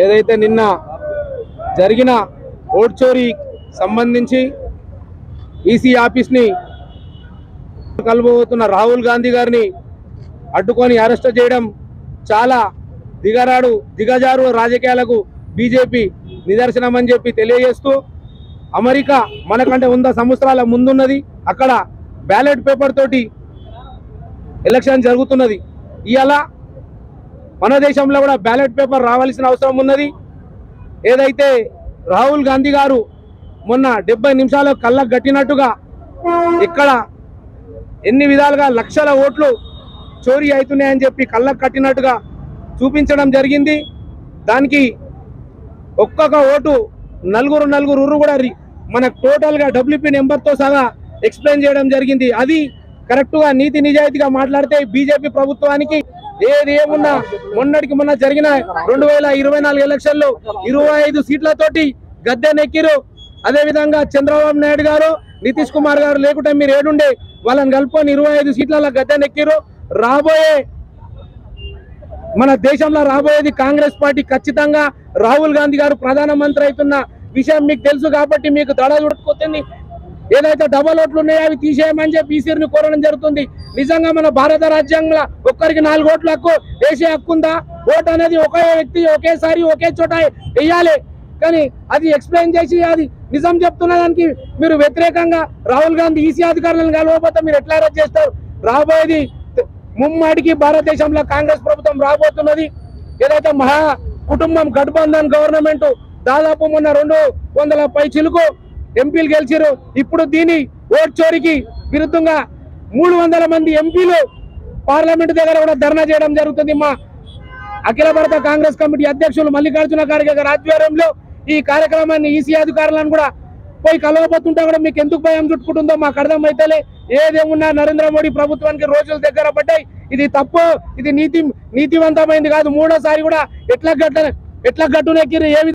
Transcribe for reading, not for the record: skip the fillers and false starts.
ఏదైతే నిన్న జరిగిన ఓట్ చోరీ సంబంధించి ఈసీ ఆఫీస్ని కలబోతున్న రాహుల్ గాంధీ గారిని అడ్డుకొని అరెస్ట్ చేయడం చాలా దిగజారు రాజకీయాలకు బీజేపీ నిదర్శనం అని చెప్పి తెలియజేస్తూ, అమెరికా మనకంటే 100 సంవత్సరాల ముందున్నది, అక్కడ బ్యాలెట్ పేపర్ తోటి ఎలక్షన్ జరుగుతున్నది. ఇవాళ మన దేశంలో కూడా బ్యాలెట్ పేపర్ రావాల్సిన అవసరం ఉన్నది. ఏదైతే రాహుల్ గాంధీ గారు మొన్న 70 నిమిషాలు కళ్ళకు గట్టినట్టుగా ఇక్కడ ఎన్ని విధాలుగా లక్షల ఓట్లు చోరీ అవుతున్నాయని చెప్పి కళ్ళకు కట్టినట్టుగా చూపించడం జరిగింది. దానికి ఒక్కొక్క ఓటు నలుగురు కూడా మన టోటల్గా డబ్ల్యూపీ నెంబర్తో సహా ఎక్స్ప్లెయిన్ చేయడం జరిగింది. అది కరెక్ట్గా నీతి నిజాయితీగా మాట్లాడితే బీజేపీ ప్రభుత్వానికి ఏది ఏమున్నా మొన్న జరిగిన 2024 ఎలక్షన్లో 25 సీట్లతోటి గద్దెనెక్కిరు. అదేవిధంగా చంద్రబాబు నాయుడు గారు, నితీష్ కుమార్ గారు లేకుంటే మీరు ఏడుండే వాళ్ళని కలుపుకొని 25 సీట్ల గద్దెనెక్కిరు. మన దేశంలో రాబోయేది కాంగ్రెస్ పార్టీ. ఖచ్చితంగా రాహుల్ గాంధీ గారు ప్రధానమంత్రి అవుతున్న విషయం మీకు తెలుసు కాబట్టి మీకు దడ చుట్టుకుతుంది. ఏదైతే డబల్ ఓట్లు ఉన్నాయో అవి తీసేయమని చెప్పి ఈసీని కోరడం జరుగుతుంది. నిజంగా మన భారత రాజ్యాంగంలో ఒక్కరికి 4 ఓట్ల హక్కు వేసే హక్కు ఉందా? ఓటు అనేది ఒకే వ్యక్తి ఒకేసారి ఒకే చోట వేయాలి. కానీ అది ఎక్స్ప్లెయిన్ చేసి అది నిజం చెప్తున్న దానికి మీరు వ్యతిరేకంగా రాహుల్ గాంధీ ఈసీ అధికారులను కలవకపోతే మీరు ఎట్లా అరెస్ట్ చేస్తారు? రాబోయేది ముమ్మాడికి భారతదేశంలో కాంగ్రెస్ ప్రభుత్వం రాబోతున్నది. ఏదైతే మహా కుటుంబం గఠబంధన్ గవర్నమెంట్ దాదాపు మొన్న 200 పై చిలుకు ఎంపీలు గెలిచారు. ఇప్పుడు దీని ఓట్ చోరీకి విరుద్ధంగా 300 మంది ఎంపీలు పార్లమెంట్ దగ్గర కూడా ధర్నా చేయడం జరుగుతుంది. మా అఖిల భారత కాంగ్రెస్ కమిటీ అధ్యక్షులు మల్లికార్జున ఖార్గే గారి ఆధ్వర్యంలో ఈ కార్యక్రమాన్ని ఈసీ అధికారులను కూడా పోయి కలవబోతుంటే కూడా మీకు ఎందుకు భయం చుట్టుకుంటుందో మాకు అర్థమైతేలే. ఏదేమున్నా నరేంద్ర మోడీ ప్రభుత్వానికి రోజులు దగ్గర పడ్డాయి. ఇది తప్పు, ఇది నీతివంతమైంది కాదు. 3వ సారి కూడా ఎట్లా గట్టునెక్కిరు.